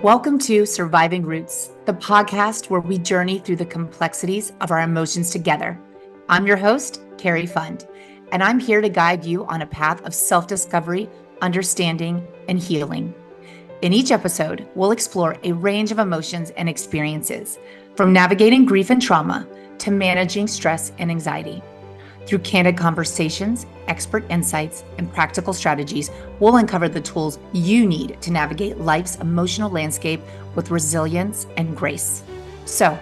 Welcome to Surviving Roots, the podcast where we journey through the complexities of our emotions together. I'm your host, Cari, and I'm here to guide you on a path of self-discovery, understanding, and healing. In each episode, we'll explore a range of emotions and experiences, from navigating grief and trauma to managing stress and anxiety. Through candid conversations, expert insights, and practical strategies, we'll uncover the tools you need to navigate life's emotional landscape with resilience and grace. So,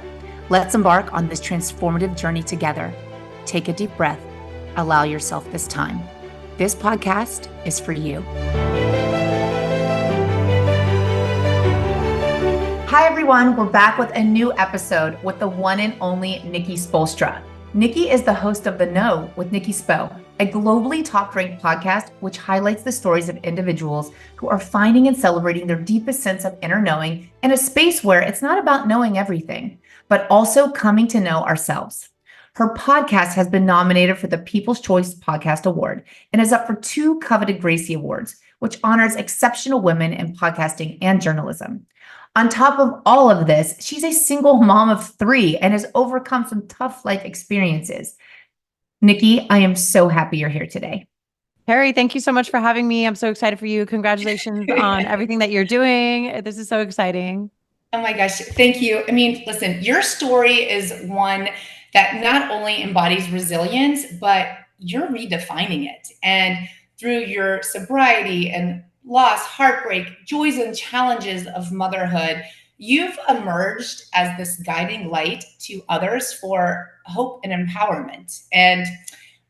let's embark on this transformative journey together. Take a deep breath. Allow yourself this time. This podcast is for you. Hi, everyone. We're back with a new episode with the one and only Nikki Spoelstra. Nikki is the host of The Know with Nikki Spo, a globally top-ranked podcast which highlights the stories of individuals who are finding and celebrating their deepest sense of inner knowing in a space where it's not about knowing everything, but also coming to know ourselves. Her podcast has been nominated for the People's Choice Podcast Award and is up for 2 coveted Gracie Awards, which honors exceptional women in podcasting and journalism. On top of all of this, she's a single mom of 3 and has overcome some tough life experiences. Nikki, I am so happy you're here today. Cari, thank you so much for having me. I'm so excited for you. Congratulations on everything that you're doing. This is so exciting. Oh my gosh, thank you. I mean, listen, your story is one that not only embodies resilience, but you're redefining it. And through your sobriety and loss, heartbreak, joys and challenges of motherhood, you've emerged as this guiding light to others for hope and empowerment. And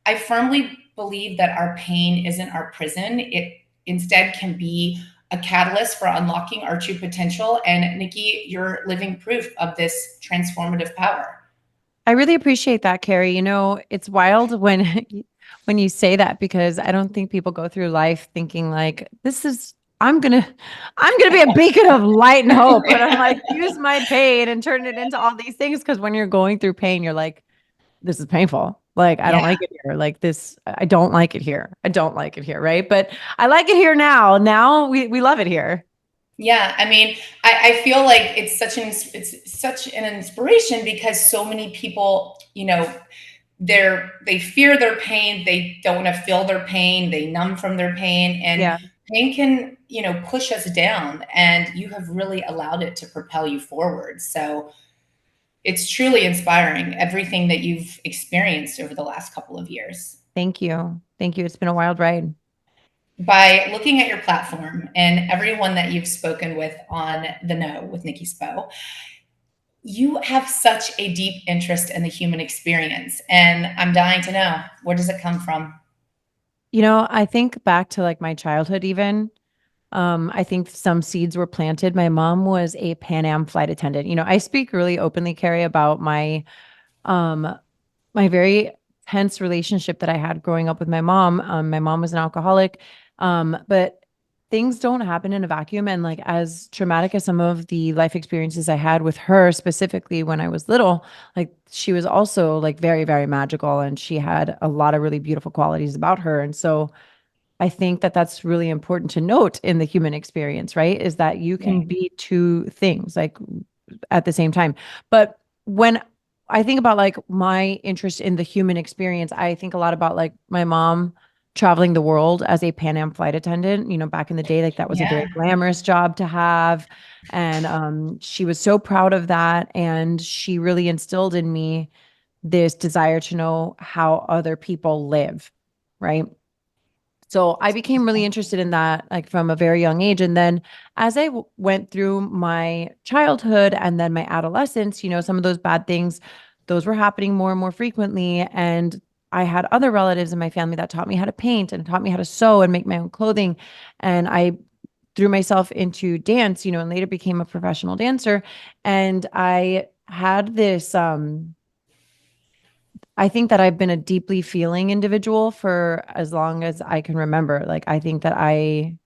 I firmly believe that our pain isn't our prison. It instead can be a catalyst for unlocking our true potential. And Nikki, you're living proof of this transformative power. I really appreciate that, Cari. You know, it's wild when you say that, because I don't think people go through life thinking like, I'm gonna be a beacon of light and hope. But I'm like, use my pain and turn it into all these things. Because when you're going through pain, you're like, this is painful. Like, I don't like it here. Like this, I don't like it here. I don't like it here. Right. But I like it here now. Now we love it here. Yeah, I mean, I feel like it's such an inspiration, because so many people, they fear their pain, they don't want to feel their pain, they numb from their pain, and pain can, push us down, and you have really allowed it to propel you forward. So it's truly inspiring, everything that you've experienced over the last couple of years. Thank you. Thank you. It's been a wild ride. By looking at your platform and everyone that you've spoken with on The Know with Nikki Spo, you have such a deep interest in the human experience. And I'm dying to know, where does it come from? You know, I think back to like my childhood even. I think some seeds were planted. My mom was a Pan Am flight attendant. You know, I speak really openly, Cari, about my very tense relationship that I had growing up with my mom. My mom was an alcoholic. But things don't happen in a vacuum. And like, as traumatic as some of the life experiences I had with her, specifically when I was little, like she was also like very, very magical. And she had a lot of really beautiful qualities about her. And so I think that that's really important to note in the human experience, right? Is that you can be 2 things like at the same time. But when I think about like my interest in the human experience, I think a lot about like my mom traveling the world as a Pan Am flight attendant. You know, back in the day, like that was a very glamorous job to have. And she was so proud of that. And she really instilled in me this desire to know how other people live, right? So I became really interested in that, like from a very young age. And then as I went through my childhood and then my adolescence, you know, some of those bad things, those were happening more and more frequently. And I had other relatives in my family that taught me how to paint and taught me how to sew and make my own clothing. And I threw myself into dance, you know, and later became a professional dancer. And I had this, I think that I've been a deeply feeling individual for as long as I can remember. Like, I think the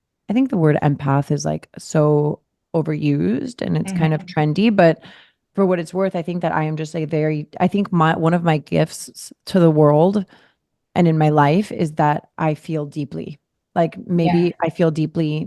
word empath is like so overused and it's kind of trendy, but for what it's worth, I think that I am just one of my gifts to the world and in my life is that I feel deeply. Like Yeah. maybe I feel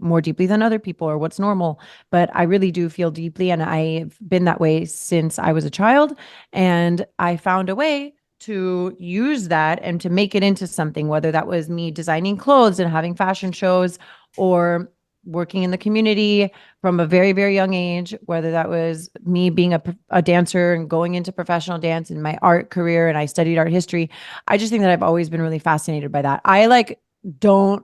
more deeply than other people or what's normal, but I really do feel deeply. And I've been that way since I was a child. And I found a way to use that and to make it into something, whether that was me designing clothes and having fashion shows or working in the community from a very, very young age, whether that was me being a dancer and going into professional dance in my art career. And I studied art history. I just think that I've always been really fascinated by that. I like don't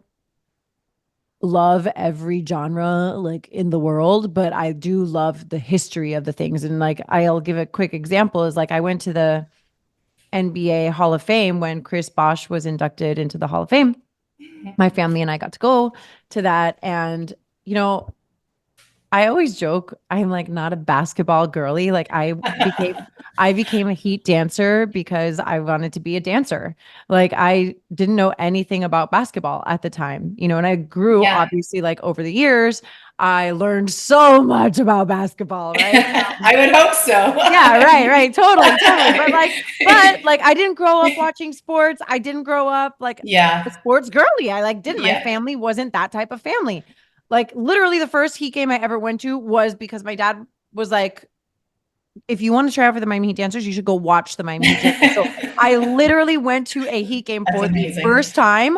love every genre like in the world, but I do love the history of the things. And like I'll give a quick example is like I went to the NBA Hall of Fame when Chris Bosh was inducted into the Hall of Fame. My family and I got to go to that. And, you know, I always joke I'm like not a basketball girly. Like I became a Heat dancer because I wanted to be a dancer. Like I didn't know anything about basketball at the time, you know, and I grew Yeah. obviously like over the years, I learned so much about basketball, right? I would hope so. Yeah, right. Totally, totally. But like I didn't grow up watching sports. I didn't grow up like Yeah. a sports girly. I like didn't. My Yeah. family wasn't that type of family. Like literally the first Heat game I ever went to was because my dad was like, if you want to try out for the Miami Heat dancers, you should go watch the Miami Heat dancers. So I literally went to a Heat game That's for the amazing. first time.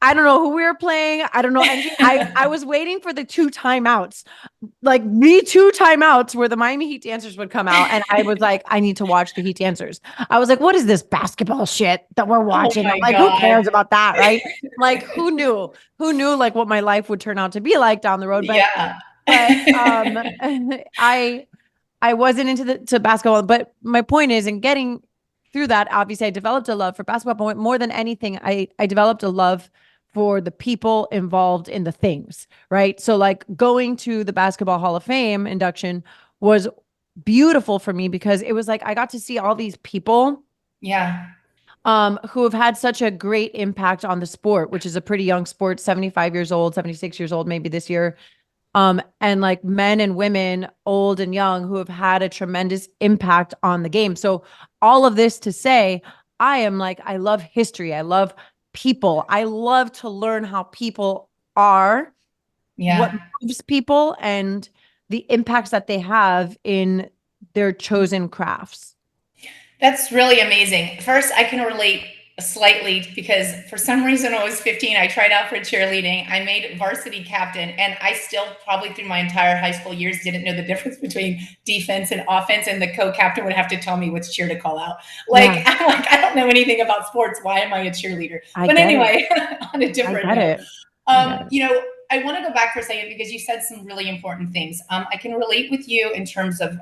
I don't know who we were playing. I don't know anything. I was waiting for the two timeouts, like the two timeouts where the Miami Heat dancers would come out. And I was like, I need to watch the Heat dancers. I was like, what is this basketball shit that we're Oh watching? I'm my like, who God. cares about that? Right. Like, who knew? Who knew like what my life would turn out to be like down the road? Yeah. But I wasn't into the to basketball, but my point is in getting through that, obviously I developed a love for basketball, but more than anything, I developed a love for the people involved in the things, right? So like going to the Basketball Hall of Fame induction was beautiful for me because it was like I got to see all these people Yeah. who have had such a great impact on the sport, which is a pretty young sport, 75 years old, 76 years old, maybe this year. And like men and women, old and young, who have had a tremendous impact on the game. So, all of this to say, I am like, I love history. I love people. I love to learn how people are, what Yeah. moves people, and the impacts that they have in their chosen crafts. That's really amazing. First, I can relate slightly because for some reason when I was 15, I tried out for cheerleading. I made varsity captain, and I still probably through my entire high school years didn't know the difference between defense and offense. And the co-captain would have to tell me which cheer to call out. Like Yeah, I'm like, I don't know anything about sports. Why am I a cheerleader? I But get it. anyway, on a I different get note, it. I get it. you know, I want to go back for a second because you said some really important things. I can relate with you in terms of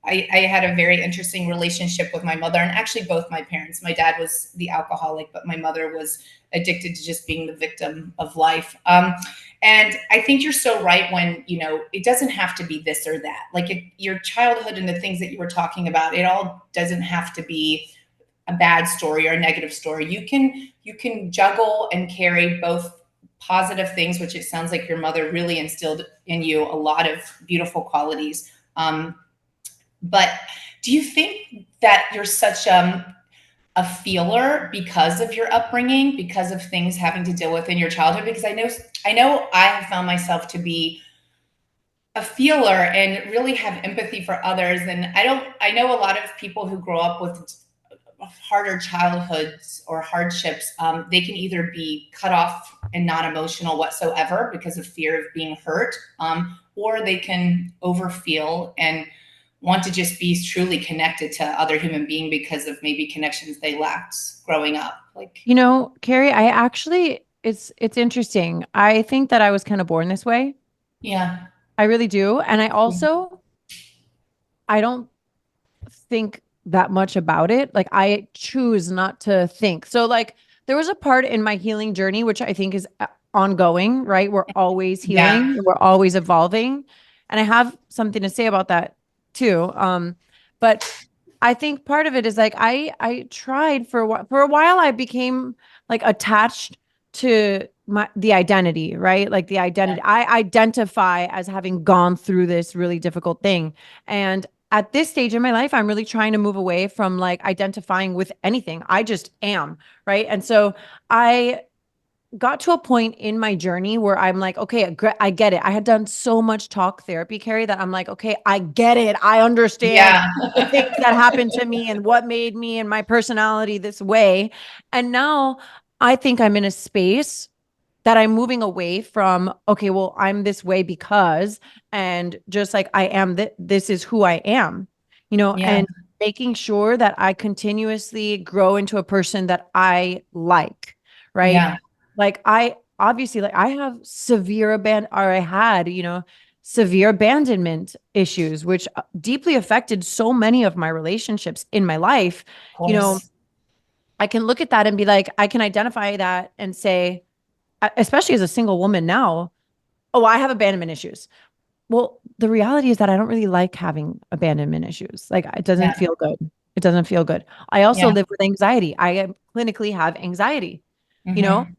I had a very interesting relationship with my mother and actually both my parents. My dad was the alcoholic, but my mother was addicted to just being the victim of life. And I think you're so right when, you know, it doesn't have to be this or that. Like your childhood and the things that you were talking about, it all doesn't have to be a bad story or a negative story. You can juggle and carry both positive things, which it sounds like your mother really instilled in you a lot of beautiful qualities. But do you think that you're such a feeler because of your upbringing, because of things having to deal with in your childhood? Because I know I have found myself to be a feeler and really have empathy for others. And I know a lot of people who grow up with harder childhoods or hardships, they can either be cut off and not emotional whatsoever because of fear of being hurt, or they can overfeel and want to just be truly connected to other human being because of maybe connections they lacked growing up. Like, You know, Carrie, I actually it's interesting. I think that I was kind of born this way. yeah, I really do. And I don't think that much about it. Like I choose not to think. So like there was a part in my healing journey which I think is ongoing, right? We're always yeah, healing, we're always evolving. And I have something to say about that too. But I think part of it is like I tried for a while I became like attached to the identity, right? Like the identity. I identify as having gone through this really difficult thing. And at this stage in my life, I'm really trying to move away from like identifying with anything. I just am, right? And so I got to a point in my journey where I'm like, okay, I get it. I had done so much talk therapy, Cari, that I'm like, okay, I get it. I understand Yeah. the things that happened to me and what made me and my personality this way. And now I think I'm in a space that I'm moving away from, okay, well, I'm this way because, and just like I am, this is who I am, Yeah. and making sure that I continuously grow into a person that I like, right? Yeah. Like I obviously, like I have or I had, severe abandonment issues, which deeply affected so many of my relationships in my life. Of You know, course. I can look at that and be like, I can identify that and say, especially as a single woman now, oh, I have abandonment issues. Well, the reality is that I don't really like having abandonment issues. Like it doesn't Yeah. feel good. It doesn't feel good. I also Yeah. live with anxiety. I clinically have anxiety. You know, Hmm.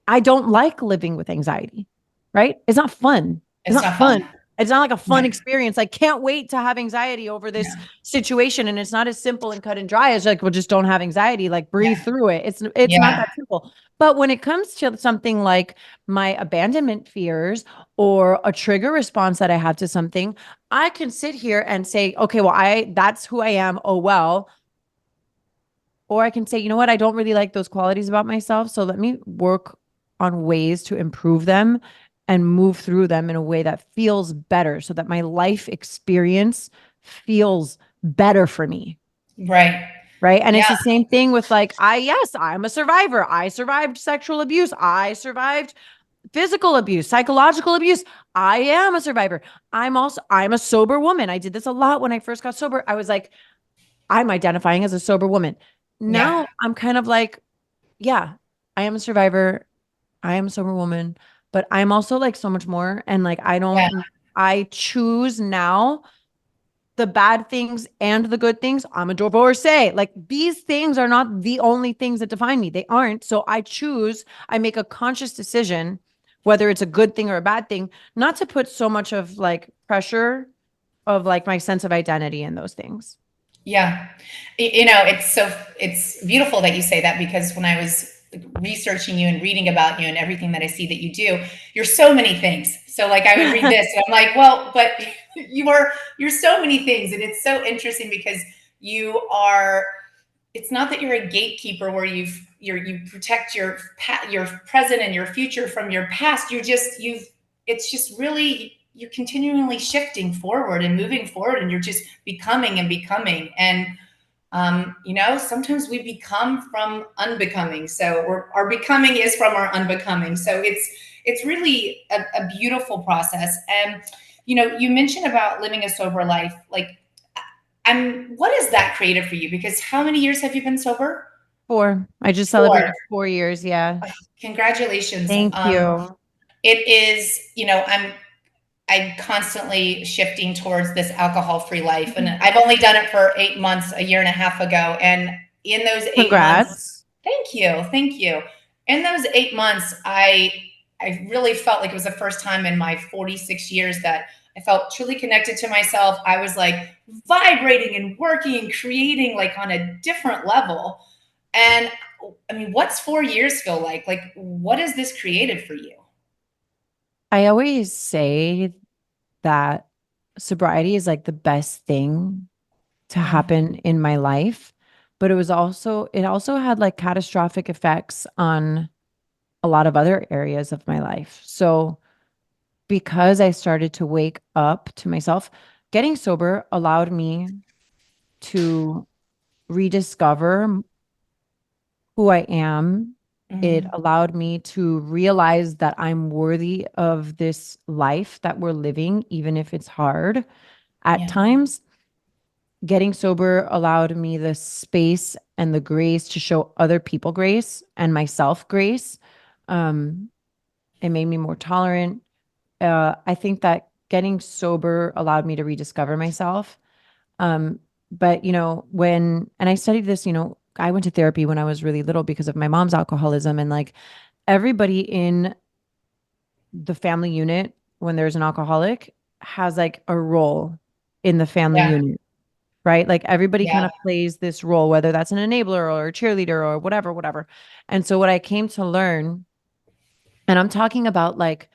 I don't like living with anxiety, right? It's not fun. It's It's not not fun. fun. It's not like a fun Yeah. experience. I can't wait to have anxiety over this Yeah. situation. And it's not as simple and cut and dry as like, well, just don't have anxiety, like breathe Yeah. through it. It's not Yeah. that simple. But when it comes to something like my abandonment fears or a trigger response that I have to something, I can sit here and say, okay, well, that's who I am. Oh well. Or I can say, you know what? I don't really like those qualities about myself. So let me work on ways to improve them and move through them in a way that feels better so that my life experience feels better for me. Right. Right. And Yeah. it's the same thing with like, yes, I'm a survivor. I survived sexual abuse. I survived physical abuse, psychological abuse. I am a survivor. I'm a sober woman. I did this a lot when I first got sober. I was like, I'm identifying as a sober woman. Yeah. Now I'm kind of like, yeah, I am a survivor. I am a sober woman, but I'm also like so much more. And like, Yeah. I choose now the bad things and the good things. I'm a divorcee. Like these things are not the only things that define me. They aren't. So I make a conscious decision, whether it's a good thing or a bad thing, not to put so much of like pressure of like my sense of identity in those things. Yeah. It's beautiful that you say that because when I was researching you and reading about you and everything that I see that you do, you're so many things. So like I would read this and I'm like, well, but you're so many things. And it's so interesting because you are, it's not that you're a gatekeeper where you protect your present and your future from your past. It's just really, you're continually shifting forward and moving forward and you're just becoming and becoming. And sometimes we become from unbecoming. So our becoming is from our unbecoming. So it's really a beautiful process. And you mentioned about living a sober life. Like, what has that created for you? Because how many years have you been sober? 4. I just 4. celebrated 4 years. Yeah. Congratulations. Thank you. It is, I'm constantly shifting towards this alcohol-free life. And I've only done it for 8 months, a year and a half ago. And in those 8 months, Congrats. thank you. Thank you. In those 8 months, I really felt like it was the first time in my 46 years that I felt truly connected to myself. I was like vibrating and working and creating like on a different level. And I mean, what's 4 years feel like? Like, what has this created for you? I always say that sobriety is like the best thing to Mm, happen in my life, but it also had like catastrophic effects on a lot of other areas of my life. So, because I started to wake up to myself, getting sober allowed me to rediscover who I am. It mhm. allowed me to realize that I'm worthy of this life that we're living, even if it's hard at Yeah. times. Getting sober allowed me the space and the grace to show other people grace and myself grace. Um, it made me more tolerant. I think that getting sober allowed me to rediscover myself. But and I studied this, I went to therapy when I was really little because of my mom's alcoholism, and like everybody in the family unit, when there's an alcoholic, has like a role in the family Yeah. unit, right? Like everybody kind Yeah. of plays this role, whether that's an enabler or a cheerleader or whatever, whatever. And so what I came to learn And I'm talking about like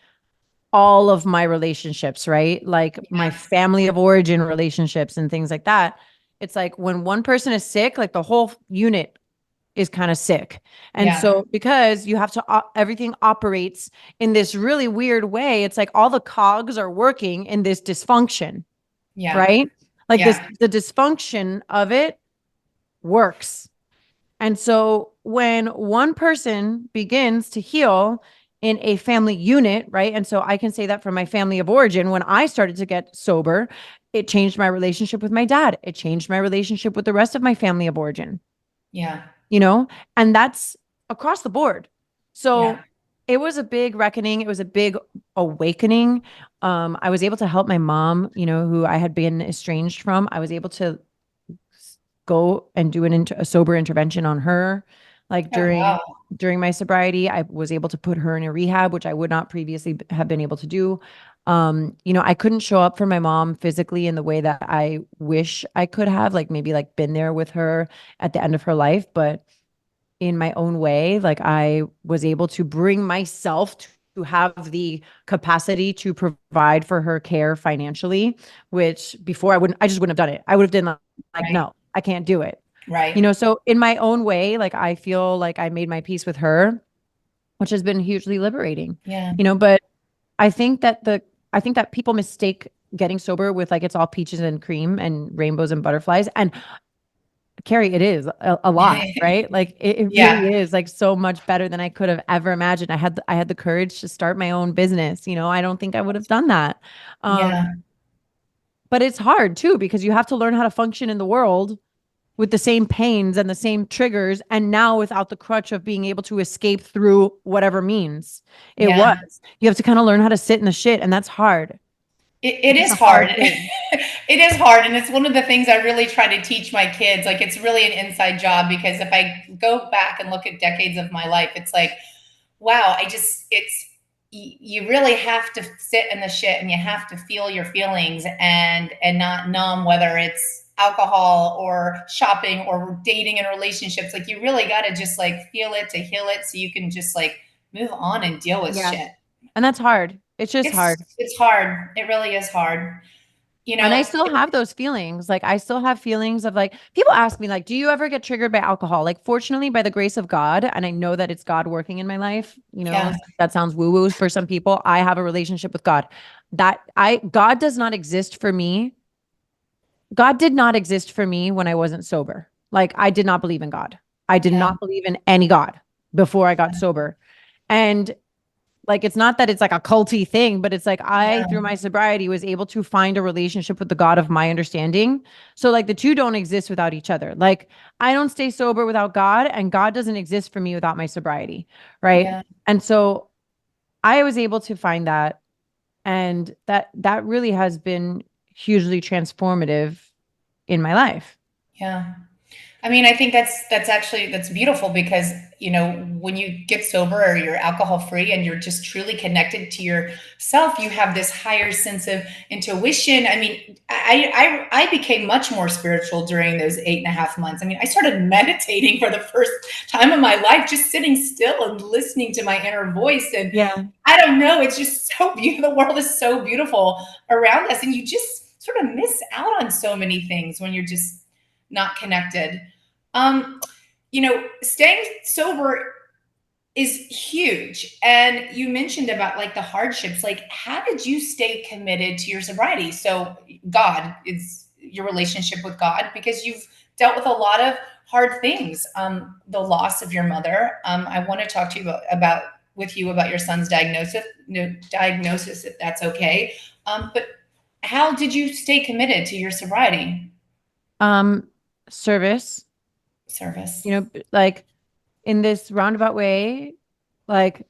all of my relationships, right? Like my Yeah. family of origin relationships and things like that. It's like when one person is sick, like the whole unit is kind of sick. And Yeah. so because you have to everything operates in this really weird way, it's like all the cogs are working in this dysfunction, Yeah. right? Like this Yeah. the dysfunction of it works. And so when one person begins to heal in a family unit, right? And so I can say that from my family of origin, when I started to get sober, it changed my relationship with my dad. It changed my relationship with the rest of my family of origin, Yeah. you know, and that's across the board. Yeah. So it was a big reckoning. It was a big awakening. I was able to help my mom, you know, who I had been estranged from. I was able to go and do a sober intervention on her. Like Oh, wow. during my sobriety, I was able to put her in a rehab, which I would not previously have been able to do. You know, I couldn't show up for my mom physically in the way that I wish I could have, like maybe like been there with her at the end of her life, but in my own way, like I was able to bring myself to have the capacity to provide for her care financially, which before I just wouldn't have done it. I would have been like, Right. no, I can't do it. You Right. know, so in my own way, like I feel like I made my peace with her, which has been hugely liberating. Yeah. You know, but I think that I think that people mistake getting sober with like it's all peaches and cream and rainbows and butterflies. And Cari, it is a lot, right? Like it Yeah. really is like so much better than I could have ever imagined. I had the courage to start my own business. You know, I don't think I would have done that. Yeah. But it's hard too because you have to learn how to function in the world with the same pains and the same triggers, and now without the crutch of being able to escape through whatever means it was. Yeah. You have to kind of learn how to sit in the shit, and that's hard. It It's is a hard. hard thing. It is hard. And it's one of the things I really try to teach my kids. Like, it's really an inside job because if I go back and look at decades of my life, it's like, wow, you really have to sit in the shit and you have to feel your feelings and not numb, whether it's alcohol or shopping or dating and relationships. Like, you really got to just like feel it to heal it so you can just like move on and deal with Yeah. shit. And that's hard. It's just hard. It's hard. It really is hard. You And I know, still have those feelings. Like I still have feelings of like people ask me like, do you ever get triggered by alcohol? Like fortunately by the grace of God, and I know that it's God working in my life, you know, yeah, that sounds woo-woo for some people. I have a relationship with God. God does not exist for me. God did not exist for me when I wasn't sober. Like I did not believe in God. I did yeah, not believe in any God before I got sober. And like it's not that it's like a culty thing, but it's like I, through yeah, my sobriety, was able to find a relationship with the God of my understanding. So like the two don't exist without each other. Like I don't stay sober without God, and God doesn't exist for me without my sobriety. Right. yeah, And so I was able to find that, and that really has been hugely transformative in my life. yeah. I mean, I think that's actually that's beautiful because when you get sober or you're alcohol free and you're just truly connected to yourself, you have this higher sense of intuition. I mean, I became much more spiritual during those 8.5 months. I mean, I started meditating for the first time in my life, just sitting still and listening to my inner voice. And Yeah. I don't know, it's just so beautiful. The world is so beautiful around us, and you just sort of miss out on so many things when you're just not connected. Um, Staying sober is huge. And you mentioned about like the hardships. Like, how did you stay committed to your sobriety? So, God is your relationship with God because you've dealt with a lot of hard things. The loss of your mother. I want to talk to you about your son's diagnosis. No, diagnosis, if that's okay. But how did you stay committed to your sobriety Um, Service, service? you know, like in this roundabout way, like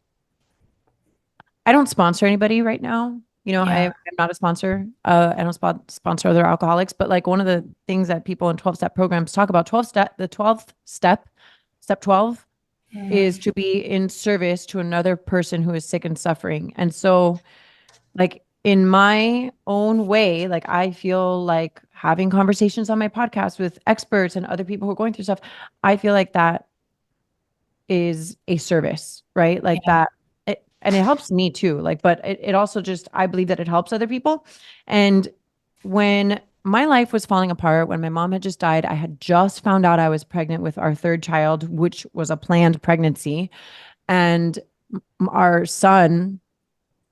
I don't sponsor anybody right now. You know, Yeah. I'm not a sponsor. I don't sponsor other alcoholics, but like one of the things that people in 12-step programs talk about, the 12th step 12 is Mhm. to be in service to another person who is sick and suffering. And so like in my own way, like I feel like having conversations on my podcast with experts and other people who are going through stuff, I feel like that is a service, right? Like Yeah. that. and it helps me too. Like, but it also just, I believe that it helps other people. And when my life was falling apart, when my mom had just died, I had just found out I was pregnant with our third child, which was a planned pregnancy. And our son,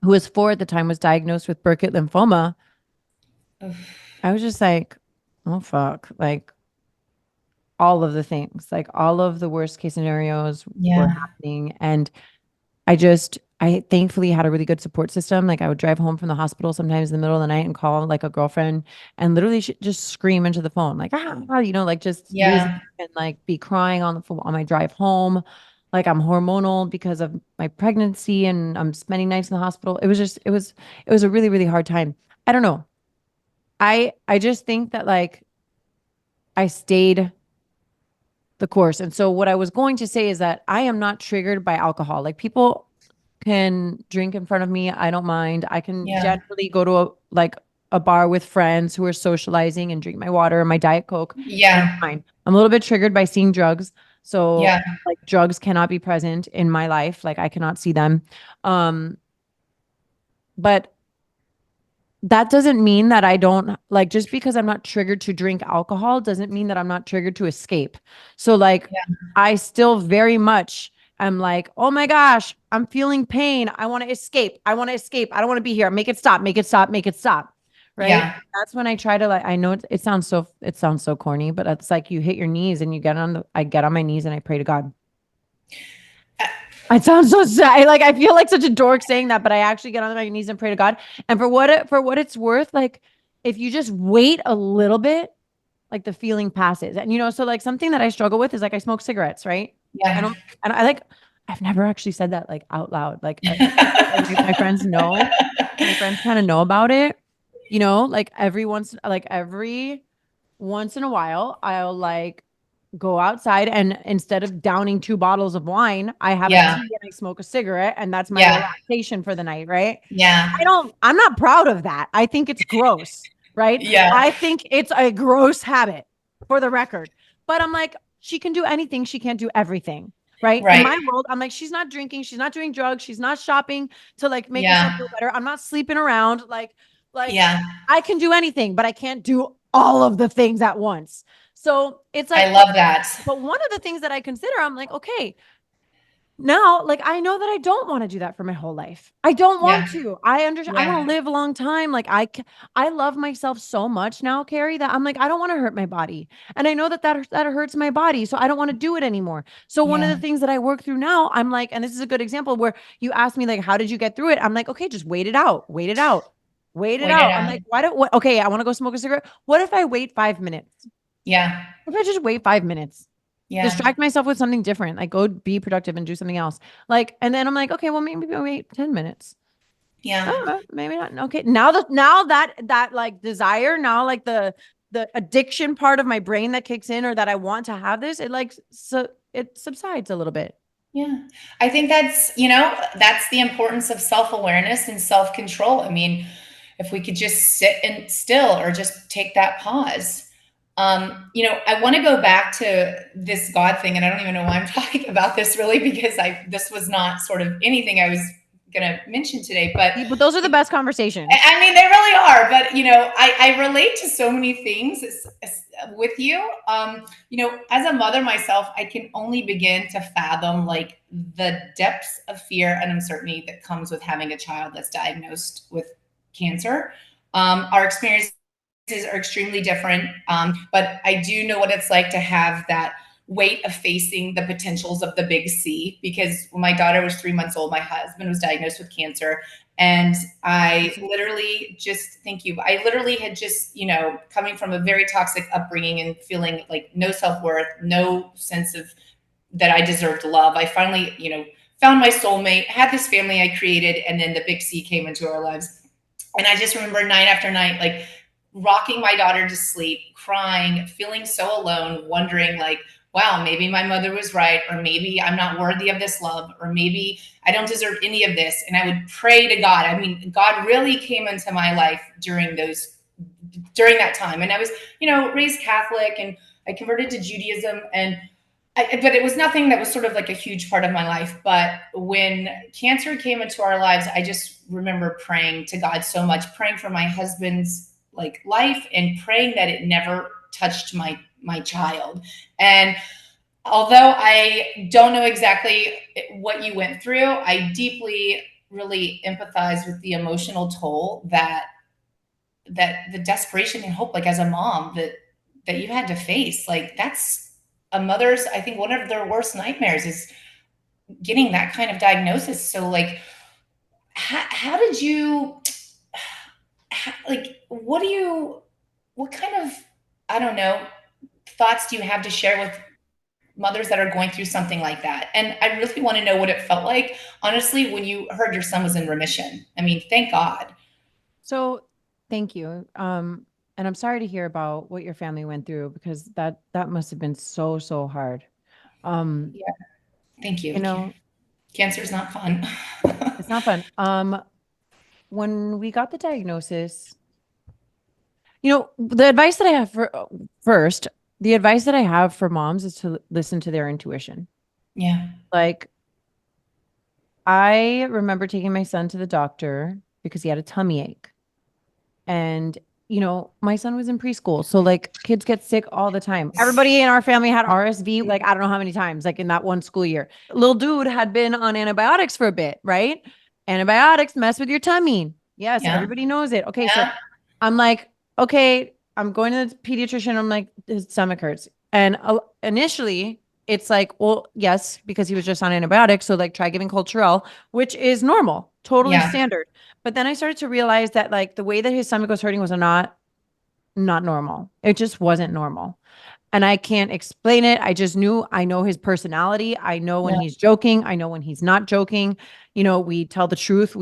who was 4 at the time, was diagnosed with Burkitt lymphoma. I was just like, oh, fuck. Like, all of the things, like all of the worst case scenarios were Yeah. happening. And I thankfully had a really good support system. Like I would drive home from the hospital sometimes in the middle of the night and call like a girlfriend and literally just scream into the phone, like, like just lose it Yeah. and like be crying on the phone on my drive home. Like I'm hormonal because of my pregnancy and I'm spending nights in the hospital. It was a really, really hard time. I don't know. I just think that like I stayed the course. And so what I was going to say is that I am not triggered by alcohol. Like people can drink in front of me. I don't mind. I can Yeah. generally go to a bar with friends who are socializing and drink my water and my Diet Coke. And it's Yeah. fine. I'm a little bit triggered by seeing drugs. So Yeah. like drugs cannot be present in my life. Like I cannot see them. Um, but that doesn't mean that I don't like just because I'm not triggered to drink alcohol doesn't mean that I'm not triggered to escape. So like Yeah. I still very much am like, "Oh my gosh, I'm feeling pain. I want to escape. I want to escape. I don't want to be here. Make it stop. Make it stop. Make it stop." Right? Yeah. That's when I try to like I know it sounds so corny, but it's like you hit your knees and I get on my knees and I pray to God. It sounds so sad. Like I feel like such a dork saying that, but I actually get on my knees and pray to God. And for what it's worth, like if you just wait a little bit, like the feeling passes. And so like something that I struggle with is like I smoke cigarettes, right? I Yeah. don't, and I like I've never actually said that like out loud. Like my friends know, my friends kind of know about it. Like every once in a while, I'll like go outside and instead of downing 2 bottles of wine, I have a Yeah. tea and I smoke a cigarette and that's my Yeah. relaxation for the night, right? Yeah. I'm not proud of that. I think it's gross, right? Yeah. I think it's a gross habit for the record. But I'm like, she can do anything, she can't do everything. Right. In Right. my world, I'm like, she's not drinking, she's not doing drugs, she's not shopping to like make herself Yeah. feel better. I'm not sleeping around. Like Yeah. I can do anything, but I can't do all of the things at once. So it's like, I love that. but one of the things that I consider, I'm like, okay, now, like I know that I don't want to do that for my whole life. I don't Yeah. want to. I understand. I want Yeah. to live a long time. I love myself so much now, Cari, that I'm like I don't want to hurt my body, and I know that hurts my body, so I don't want to do it anymore. So one of the Yeah. things that I work through now, I'm like, and this is a good example where you asked me like, how did you get through it? I'm like, okay, just wait it out, wait it out, wait it Wait it out. I'm out. like, why don't what? Okay, I want to go smoke a cigarette. What if I wait 5 minutes? Yeah. What if I just wait 5 minutes? Yeah. Distract myself with something different, like go be productive and do something else. Like, and then I'm like, okay, well, maybe I'll wait 10 minutes. Yeah. Oh, maybe not. Okay. Now that like desire, now like the addiction part of my brain that kicks in or that I want to have this, it subsides a little bit. Yeah. I think that's the importance of self-awareness and self-control. I mean, if we could just sit and still or just take that pause. I want to go back to this God thing, and I don't even know why I'm talking about this really because this was not sort of anything I was going to mention today, but But those are the best conversations. I mean, they really are. But I relate to so many things with you. As a mother myself, I can only begin to fathom like the depths of fear and uncertainty that comes with having a child that's diagnosed with cancer. Our experiences are extremely different, but I do know what it's like to have that weight of facing the potentials of the big C. Because when my daughter was 3 months old, my husband was diagnosed with cancer, and I literally just thank you. I literally had just coming from a very toxic upbringing and feeling like no self worth, no sense of that I deserved love. I finally found my soulmate, had this family I created, and then the big C came into our lives. And I just remember night after night, like rocking my daughter to sleep, crying, feeling so alone, wondering like, wow, maybe my mother was right, or maybe I'm not worthy of this love, or maybe I don't deserve any of this. And I would pray to God. I mean, God really came into my life during that time. And I was, raised Catholic, and I converted to Judaism, and but it was nothing that was sort of like a huge part of my life. But when cancer came into our lives, I just remember praying to God so much, praying for my husband's like life and praying that it never touched my child. And although I don't know exactly what you went through, I deeply really empathize with the emotional toll that the desperation and hope, like as a mom, that you had to face. Like that's a mother's, I think one of their worst nightmares is getting that kind of diagnosis. So like how did you like what kind of, I don't know, thoughts do you have to share with mothers that are going through something like that? And I really want to know what it felt like, honestly, when you heard your son was in remission. I mean, thank God. So thank you. And I'm sorry to hear about what your family went through because that must have been so, so hard. Um, Yeah, thank you you. know, Cancer is not fun. it's not fun. When we got the diagnosis, the advice that I have first, the advice that I have for moms is to listen to their intuition. Yeah, Like, I remember taking my son to the doctor because he had a tummy ache. And, my son was in preschool. So, like, kids get sick all the time. Everybody in our family had RSV, like, I don't know how many times, like, in that one school year. Little dude had been on antibiotics for a bit, right? Antibiotics mess with your tummy. Yes, yeah, everybody knows it. Okay, so yeah, I'm like, okay, I'm going to the pediatrician. I'm like, his stomach hurts. And initially, it's like, well, yes, because he was just on antibiotics. So, like, try giving Culturel, which is normal, totally yeah, standard. But then I started to realize that, like, the way that his stomach was hurting was not normal. It just wasn't normal. And I can't explain it. I just knew, I know his personality. I know when yeah, he's joking. I know when he's not joking. We tell the truth.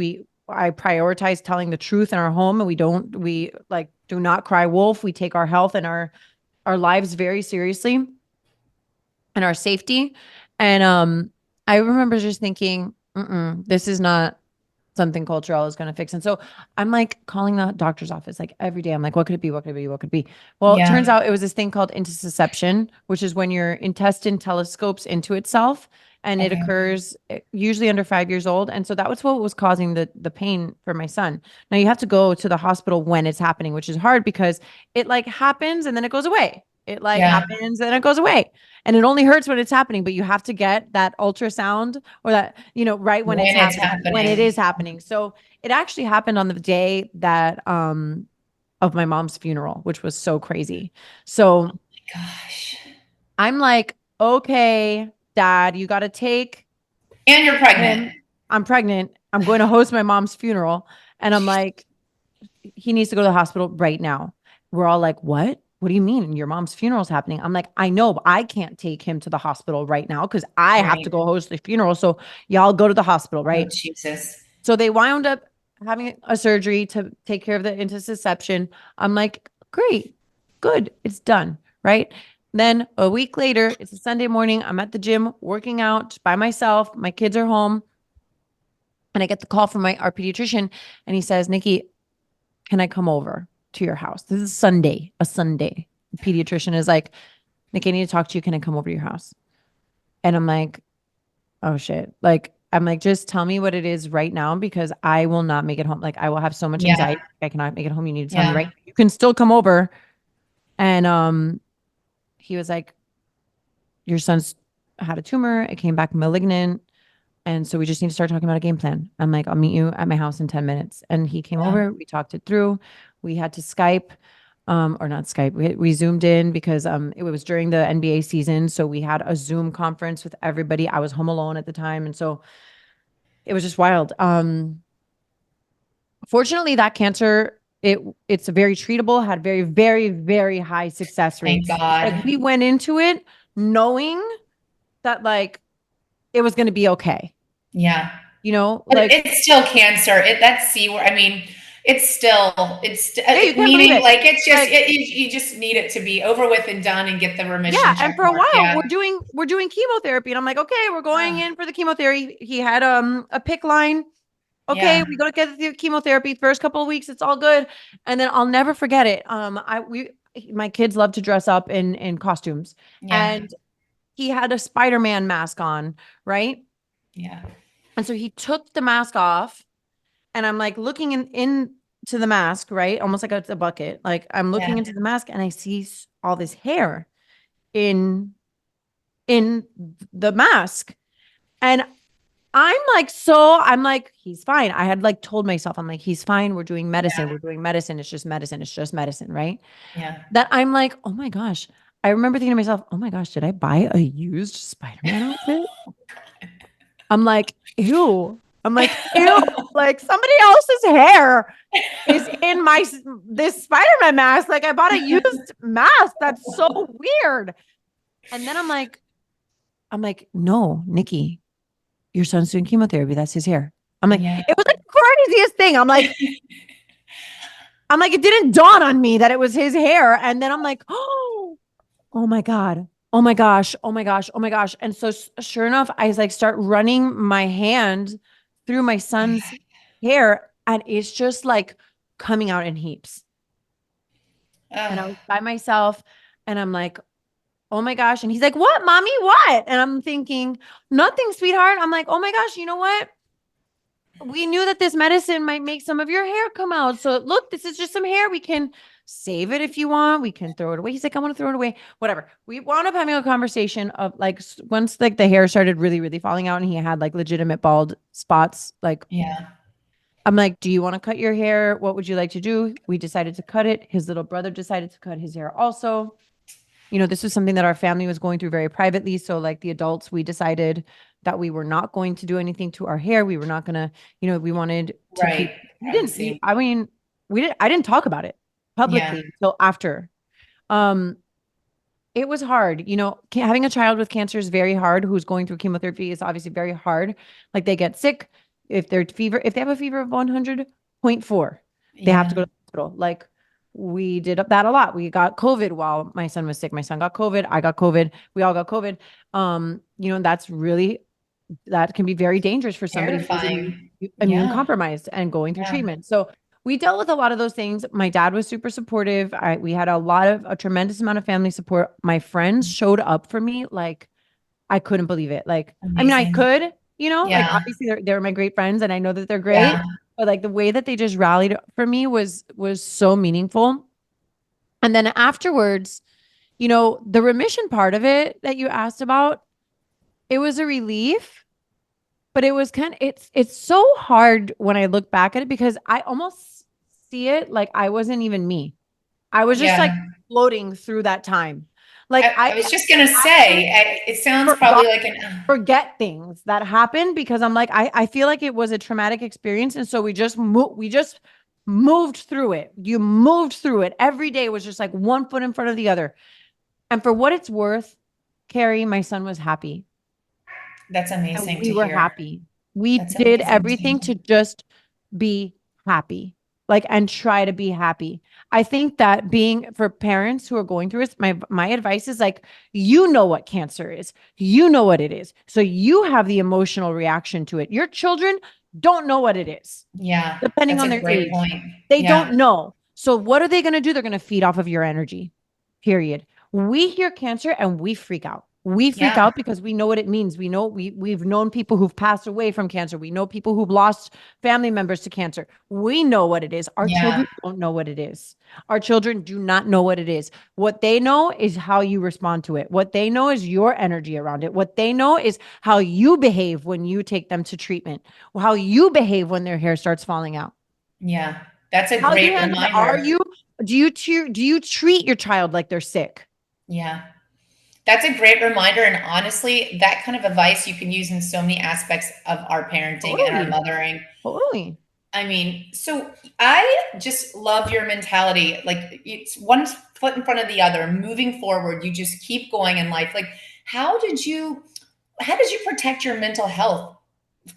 I prioritize telling the truth in our home, and we like do not cry wolf. We take our health and our lives very seriously and our safety. And I remember just thinking, this is not something cultural is going to fix. And so I'm like calling the doctor's office like every day. I'm like, what could it be? What could it be? What could it be? Well, it turns yeah. out it was this thing called intussusception, which is when your intestine telescopes into itself, and it Okay. occurs usually under 5 years old. And so that was what was causing the pain for my son. Now you have to go to the hospital when it's happening, which is hard because it like happens and then it goes away. It like Yeah. happens and it goes away. And it only hurts when it's happening, but you have to get that ultrasound or that, right when it's When it's happening, when it happening. is happening. So it actually happened on the day that of my mom's funeral, which was so crazy. So Gosh. I'm like, okay, dad, you got to take And you're pregnant. him. I'm pregnant. I'm going to host my mom's funeral. And I'm like, he needs to go to the hospital right now. We're all like, what? What do you mean? Your mom's funeral's happening. I'm like, I know, but I can't take him to the hospital right now because I have to Right. go host the funeral. So y'all go to the hospital, Oh, right? Jesus. So they wound up having a surgery to take care of the intussusception. I'm like, great, good, it's done, right? Then a week later, it's a Sunday morning. I'm at the gym working out by myself. My kids are home. And I get the call from our pediatrician, and he says, Nikki, can I come over to your house? This is Sunday, a Sunday. The pediatrician is like, Nikki, I need to talk to you. Can I come over to your house? And I'm like, oh shit. Like, I'm like, just tell me what it is right now because I will not make it home. Like, I will have so much Yeah. anxiety. I cannot make it home. You need to tell me Yeah. right. You can still come over. And he was like, your son's had a tumor. It came back malignant. And so we just need to start talking about a game plan. I'm like, I'll meet you at my house in 10 minutes. And he came Yeah. over. We talked it through. We had to Skype, or not Skype. We zoomed in because it was during the NBA season. So we had a Zoom conference with everybody. I was home alone at the time. And so it was just wild. Fortunately, that cancer, it's very treatable, had very, very, very high success Thank rates. Like God. we went into it knowing that like it was going to be okay. Yeah. But Like, it's still cancer. That's C word. I mean, yeah, you can't believe meaning it. like it's just, Like, you just need it to be over with and done and get the remission yeah, and check for a mark. while Yeah. we're doing chemotherapy, and I'm like, okay, we're going Oh, in for the chemotherapy. He had a pick line. Okay, yeah. we go to get the chemotherapy. First couple of weeks, it's all good, and then I'll never forget it. My kids love to dress up in costumes, Yeah. and he had a Spider-Man mask on, right? Yeah. And so he took the mask off, and I'm like looking into the mask, right? Almost like it's a bucket. Like I'm looking Yeah. into the mask and I see all this hair in in the mask. And I'm like, he's fine. I had like told myself, I'm like, he's fine. We're doing medicine. Yeah. We're doing medicine. It's just medicine. It's just medicine, right? Yeah. That I'm like, oh my gosh. I remember thinking to myself, oh my gosh, did I buy a used Spider-Man outfit? I'm like, ew. I'm like, ew. Like somebody else's hair is in this Spider-Man mask. Like I bought a used mask. That's so weird. And then I'm like, no, Nikki, your son's doing chemotherapy. That's his hair. I'm like, Yeah. it was like the craziest thing. I'm like, it didn't dawn on me that it was his hair. And then I'm like, oh my God. Oh my gosh. Oh my gosh. Oh my gosh. And so sure enough, I like start running my hand through my son's hair, and it's just like coming out in heaps. And I was by myself, and I'm like, oh my gosh. And he's like, what, mommy? What? And I'm thinking, nothing, sweetheart. I'm like, oh my gosh, you know what? We knew that this medicine might make some of your hair come out. So look, this is just some hair. We can save it if you want. We can throw it away. He's like, I want to throw it away. Whatever. We wound up having a conversation of like once like the hair started really, really falling out and he had like legitimate bald spots. Like Yeah. I'm like, do you want to cut your hair? What would you like to do? We decided to cut it. His little brother decided to cut his hair also. This was something that our family was going through very privately. So like the adults, we decided that we were not going to do anything to our hair. We were not going to, we wanted to keep, Right. we didn't, I mean, I didn't talk about it Yeah. publicly until after. Um, it was hard, having a child with cancer is very hard. Who's going through chemotherapy is obviously very hard. Like they get sick if they have a fever of 100.4, they have to go Yeah. to the hospital. Like we did that a lot. We got COVID while my son was sick. My son got COVID. I got COVID. We all got COVID. And that can be very dangerous for somebody who's Terrifying. immune Yeah. compromised and going through Yeah. treatment. So we dealt with a lot of those things. My dad was super supportive. We had a tremendous amount of family support. My friends showed up for me like I couldn't believe it. Like, I mean, I Amazing. could, like Yeah. obviously they're my great friends and I know that they're great, Yeah. but like the way that they just rallied for me was so meaningful. And then afterwards, the remission part of it that you asked about, it was a relief, but it was it's so hard when I look back at it because I almost see it like I wasn't even me. I was just like Yeah. floating through that time. Like I was just gonna actually say, it sounds forgot probably like forget things that happened because I'm like, I feel like it was a traumatic experience. And so we just moved through it. You moved through it. Every day was just like one foot in front of the other. And for what it's worth, Cari, my son was happy. that's And amazing we to were hear. happy. We That's did amazing to everything hear. to just be happy, like, and try to be happy. I think that being for parents who are going through this, my advice is like, what cancer is, what it is. So you have the emotional reaction to it. Your children don't know what it is, Yeah, depending that's on a their great age. point. They don't Yeah. know. So what are they going to do? They're going to feed off of your energy, period. We hear cancer and we freak out. We freak Yeah. out because we know what it means. We know we've known people who've passed away from cancer. We know people who've lost family members to cancer. We know what it is. Our Yeah. children don't know what it is. Our children do not know what it is. What they know is how you respond to it. What they know is your energy around it. What they know is how you behave when you take them to treatment, how you behave when their hair starts falling out. Yeah. That's a How you great handle it. Are reminder. you do you treat your child like they're sick? Yeah. That's a great reminder. And honestly, that kind of advice you can use in so many aspects of our parenting and our Totally. mothering. Totally. I mean, so I just love your mentality. Like it's one foot in front of the other, moving forward. You just keep going in life. Like, how did you protect your mental health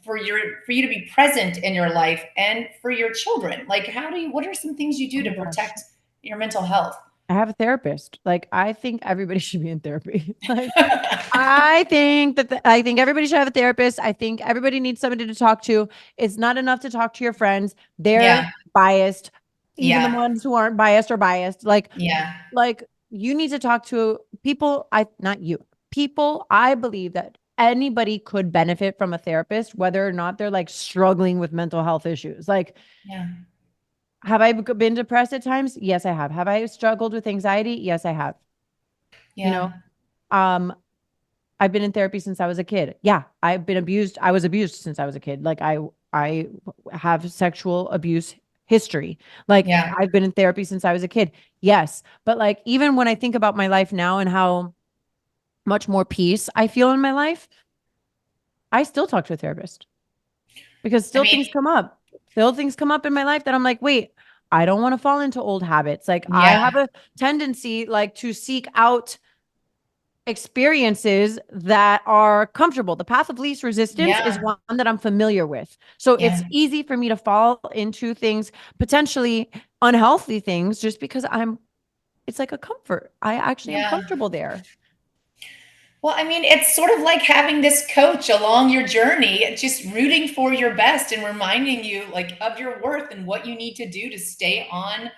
for you to be present in your life and for your children? Like, what are some things you Oh do my to gosh. protect your mental health? I have a therapist. Like I think everybody should be in therapy. Like I think everybody should have a therapist. I think everybody needs somebody to talk to. It's not enough to talk to your friends. They're Yeah. biased. Even the Yeah. ones who aren't biased are biased. Like Yeah. like you need to talk to people. Not you. people, I believe that anybody could benefit from a therapist, whether or not they're like struggling with mental health issues. Like, Yeah. have I been depressed at times? Yes, I have. Have I struggled with anxiety? Yes, I have. You Yeah. know, um, I've been in therapy since I was a kid. Yeah, I've been abused. I was abused since I was a kid. Like I have sexual abuse history. Like Yeah. I've been in therapy since I was a kid. Yes, but like even when I think about my life now and how much more peace I feel in my life, I still talk to a therapist because I still mean, things come up. Still things come up in my life that I'm like, wait, I don't want to fall into old habits. Like I yeah. have a tendency like to seek out experiences that are comfortable. The path of least resistance is Yeah. one that I'm familiar with. So it's Yeah. easy for me to fall into things, potentially unhealthy things, just because it's like a comfort. I actually am Yeah. comfortable there. Well, I mean, it's sort of like having this coach along your journey, just rooting for your best and reminding you like of your worth and what you need to do to stay on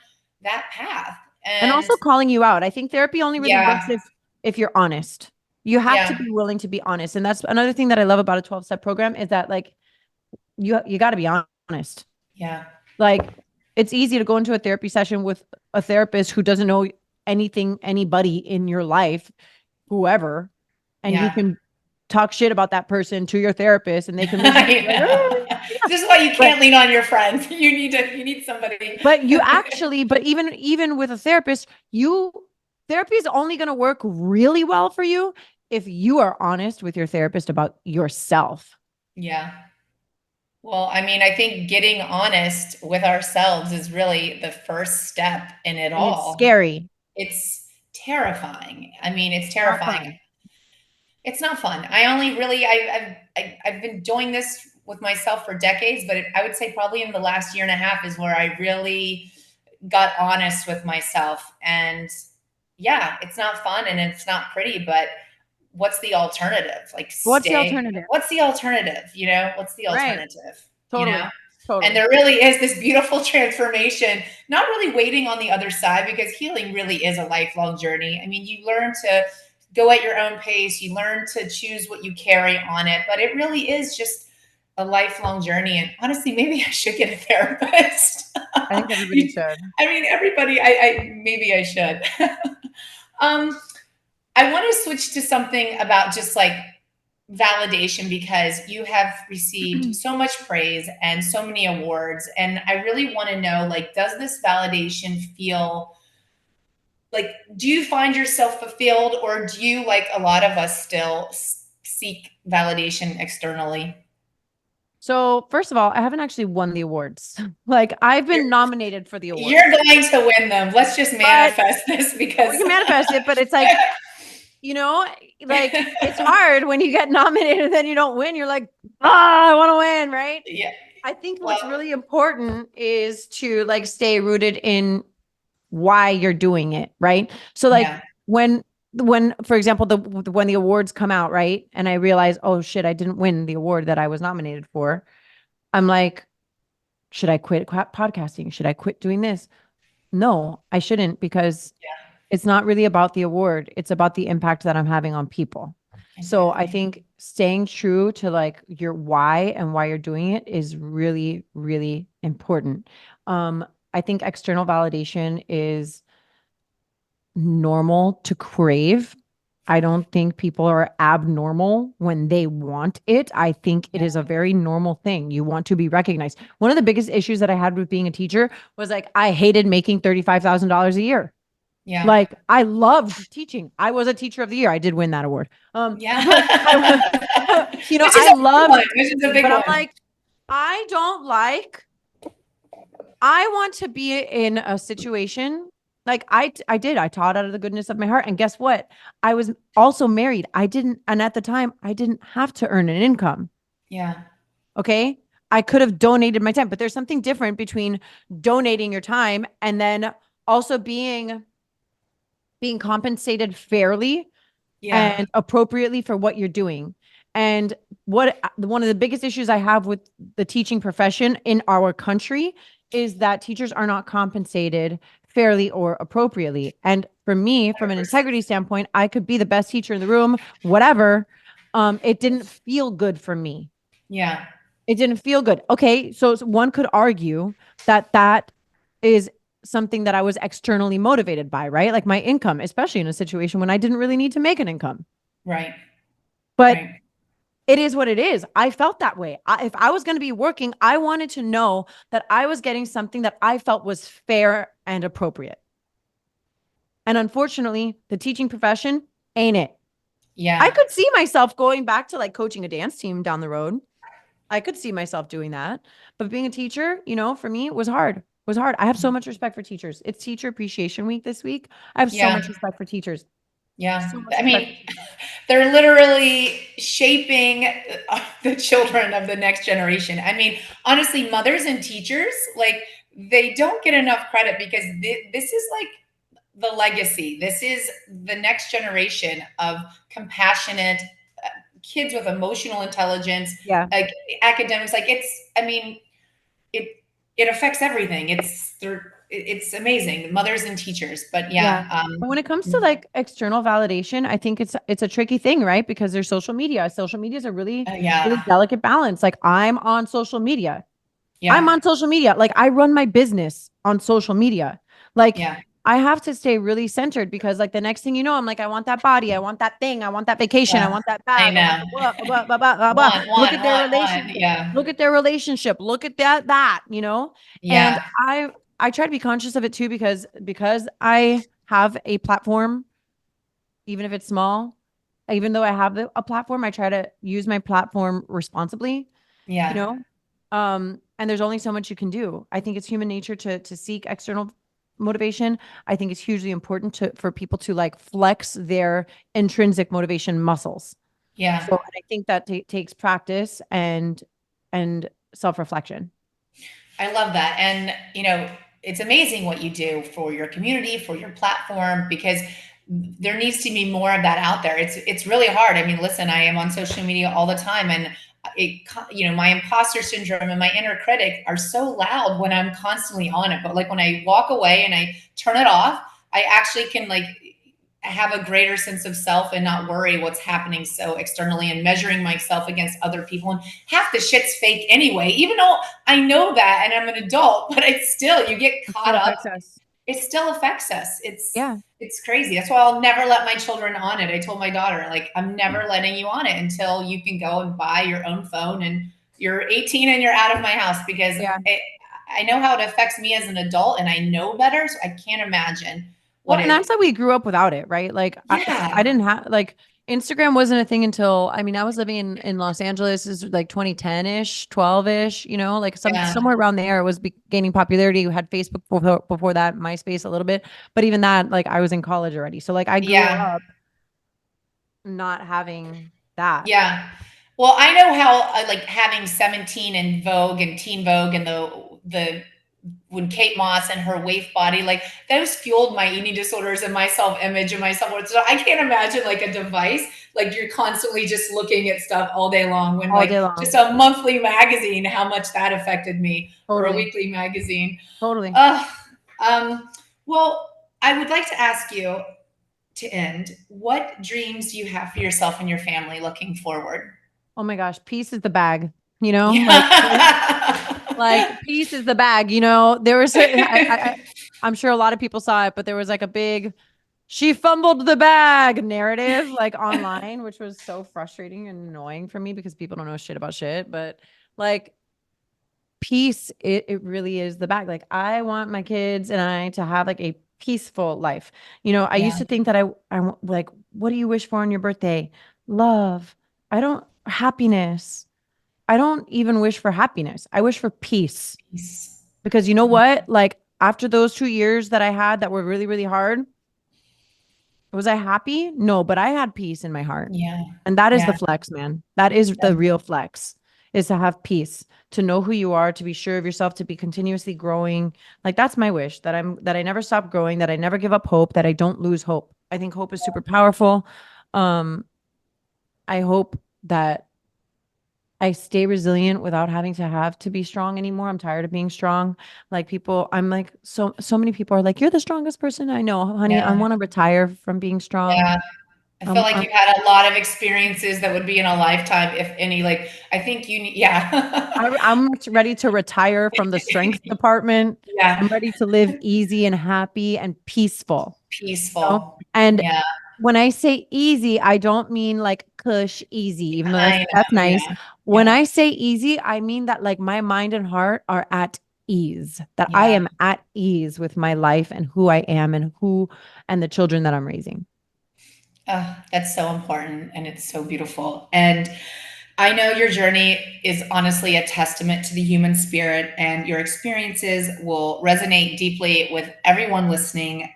that path. And And also calling you out. I think therapy only really works yeah, if you're honest. You have to yeah, be willing to be honest. And that's another thing that I love about a 12-step program is that like you got to be honest. yeah, Like it's easy to go into a therapy session with a therapist who doesn't know anybody in your life, whoever, and you yeah. can talk shit about that person to your therapist and they can listen to I you like, know. yeah. This is why you But can't lean on your friends. You need somebody. but even with a therapist, therapy is only going to work really well for you if you are honest with your therapist about yourself. Yeah. Well, I mean, I think getting honest with ourselves is really the first step in it And it's all. scary. It's terrifying. I mean, it's Not terrifying. fun. It's not fun. I only really I've been doing this with myself for decades, but I would say probably in the last year and a half is where I really got honest with myself. And yeah, it's not fun and it's not pretty, but what's the alternative? Like What's the stay. alternative? What's the alternative? You know, what's the Right. alternative? You know? Totally. And Totally. there really is this beautiful transformation, not really waiting on the other side because healing really is a lifelong journey. I mean, you learn to go at your own pace, you learn to choose what you carry on it, but it really is just a lifelong journey. And honestly, maybe I should get a therapist. I think everybody You, should. I mean, everybody, maybe I should. um, I want to switch to something about just like validation because you have received so much praise and so many awards. And I really want to know, like, does this validation feel like, do you find yourself fulfilled or do you, like a lot of us, still seek validation externally? So, first of all, I haven't actually won the awards. Like, I've been nominated for the You're awards, going to win them. Let's just but manifest this we because can manifest it. But it's like, you know, like it's hard when you get nominated and then you don't win. You're like, ah, I want to win, right? yeah. I think Well, what's really important is to like stay rooted in why you're doing it, right? So like yeah. when for example when the awards come out, right? And I realize, oh shit, I didn't win the award that I was nominated for. I'm like, should I quit podcasting? Should I quit doing this? No, I shouldn't because Yeah, it's not really about the award. It's about the impact that I'm having on people. So I exactly. think staying true to like your why and why you're doing it is really, really important. I think external validation is normal to crave. I don't think people are abnormal when they want it. I think it Yeah. is a very normal thing. You want to be recognized. One of the biggest issues that I had with being a teacher was like I hated making $35,000 a year. Yeah. Like I loved teaching. I was a teacher of the year. I did win that award. Yeah. But Which is I a big loved, one. Which is a big but I'm one. like, I don't like I want to be in a situation like I taught out of the goodness of my heart. And guess what? I was also married. And at the time, I didn't have to earn an income. Yeah. Okay. I could have donated my time, but there's something different between donating your time and then also being compensated fairly Yeah. and appropriately for what you're doing. And one of the biggest issues I have with the teaching profession in our country is that teachers are not compensated fairly or appropriately. And for me, from an 100%. integrity standpoint, I could be the best teacher in the room, whatever. It didn't feel good for me. Yeah. It didn't feel good. Okay, so one could argue that that is something that I was externally motivated by, right? Like my income, especially in a situation when I didn't really need to make an income. Right. But Right. it is what it is. I felt that way. If I was going to be working, I wanted to know that I was getting something that I felt was fair and appropriate. And unfortunately, the teaching profession ain't it. I Yeah. could see myself going back to like coaching a dance team down the road. I could see myself doing that. But being a teacher, for me, it was hard. It was hard. I have so much respect for teachers. It's Teacher Appreciation Week this week. I have so much Yeah. respect for teachers. Yeah. So much I respect mean, for teachers. they're literally shaping the children of the next generation. I mean, honestly, mothers and teachers, like, they don't get enough credit because this is like the legacy. This is the next generation of compassionate kids with emotional intelligence, Yeah. like academics. Like, I mean, it it affects everything. It's amazing, mothers and teachers. But Yeah. yeah, But when it comes to like external validation, I think it's a tricky thing, right? Because there's social media. Social media is a really, really yeah, delicate balance. Like I'm on social media. I'm yeah, on social media. Like I run my business on social media. Like yeah, I have to stay really centered because like the next thing you know, I'm like, I want that body, I want that thing, I want that vacation, I yeah. want that I bag, I want know. the blah, blah, blah, blah, blah, blah. Look at their Want. relationship. Yeah, Look at their relationship. Look at that. And yeah, I try to be conscious of it too because I have a platform, even if it's small, even though I have a platform, I try to use my platform responsibly, you yeah, know? And there's only so much you can do. I think it's human nature to seek external motivation. I think it's hugely important for people to like flex their intrinsic motivation muscles. yeah. So and I think that takes practice and self-reflection. I love that. And, it's amazing what you do for your community, for your platform, because there needs to be more of that out there. It's really hard. I mean, listen, I am on social media all the time, and my imposter syndrome and my inner critic are so loud when I'm constantly on it. But like when I walk away and I turn it off, I actually can like have a greater sense of self and not worry what's happening so externally and measuring myself against other people. And half the shit's fake anyway, even though I know that and I'm an adult, but it's still, you get It caught still up. affects us. It still affects us. It's, Yeah. it's crazy. That's why I'll never let my children on it. I told my daughter, like, I'm never letting you on it until you can go and buy your own phone and you're 18 and you're out of my house, because Yeah. I know how it affects me as an adult and I know better. So I can't imagine Well, what and it, that's how we grew up without it, right? Like I yeah, didn't have like Instagram wasn't a thing until I mean I was living in Los Angeles is like 2010-ish, 12-ish, like yeah, somewhere around there it was gaining popularity. We had Facebook before that, MySpace a little bit, but even that like I was in college already. So like I grew yeah. up not having that. Yeah. Well, I know how like having 17 and Vogue and Teen Vogue and the when Kate Moss and her waif body, like those fueled my eating disorders and my self-image and my self-worth. So I can't imagine like a device, like you're constantly just looking at stuff all day long, when All like day just long. a monthly magazine, how much that affected me, or a Totally. weekly magazine. Totally. Uh, um, well, I would like to ask you, to end, what dreams do you have for yourself and your family looking forward? Oh my gosh, peace is the bag, like Yeah. peace is the bag, there was I'm sure a lot of people saw it, but there was like a big she fumbled the bag narrative like online, which was so frustrating and annoying for me because people don't know shit about shit. But like peace, it really is the bag. Like I want my kids and I to have like a peaceful life. I used Yeah. to think that like, what do you wish for on your birthday? Love. I don't happiness. I don't even wish for happiness. I wish for peace. Peace. Because you know what? Like after those 2 years that I had that were really, really hard, was I happy? No, but I had peace in my heart. Yeah. And that is the Yeah. flex, man. That is the real flex, is to have peace, to know who you are, to be sure of yourself, to be continuously growing. Like that's my wish, that I never stop growing, that I never give up hope, that I don't lose hope. I think hope is super powerful. Um, I hope that I stay resilient without having to have to be strong anymore. I'm tired of being strong. Like people, I'm like, so many people are like, you're the strongest person I know, honey. I Yeah. want to retire from being strong. Yeah. I feel like I'm you've had a lot of experiences that would be in a lifetime, if any. Like, I think you need, yeah. I'm ready to retire from the strength department. Yeah. I'm ready to live easy and happy and peaceful. You know? Peaceful. And Yeah. when I say easy, I don't mean like cush easy, even though I that's know. nice. Yeah. When Yeah. I say easy, I mean that like my mind and heart are at ease, that I Yeah. am at ease with my life and who I am and the children that I'm raising. That's so important and it's so beautiful. And I know your journey is honestly a testament to the human spirit, and your experiences will resonate deeply with everyone listening.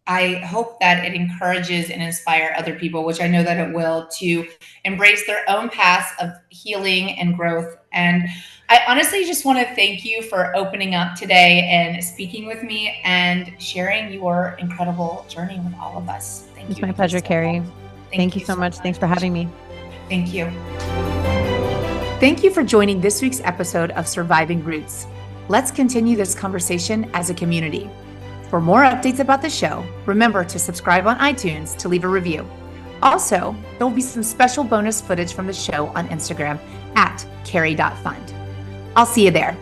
I hope that it encourages and inspire other people, which I know that it will, to embrace their own paths of healing and growth. And I honestly just want to thank you for opening up today and speaking with me and sharing your incredible journey with all of us. Thank It's you, my Nikki, pleasure, so much. Cari. Thank Thank you you so so much. Thanks for much. having me. Thank you. Thank you for joining this week's episode of Surviving Roots. Let's continue this conversation as a community. For more updates about the show, remember to subscribe on iTunes to leave a review. Also, there will be some special bonus footage from the show on Instagram at Cari.fund. I'll see you there.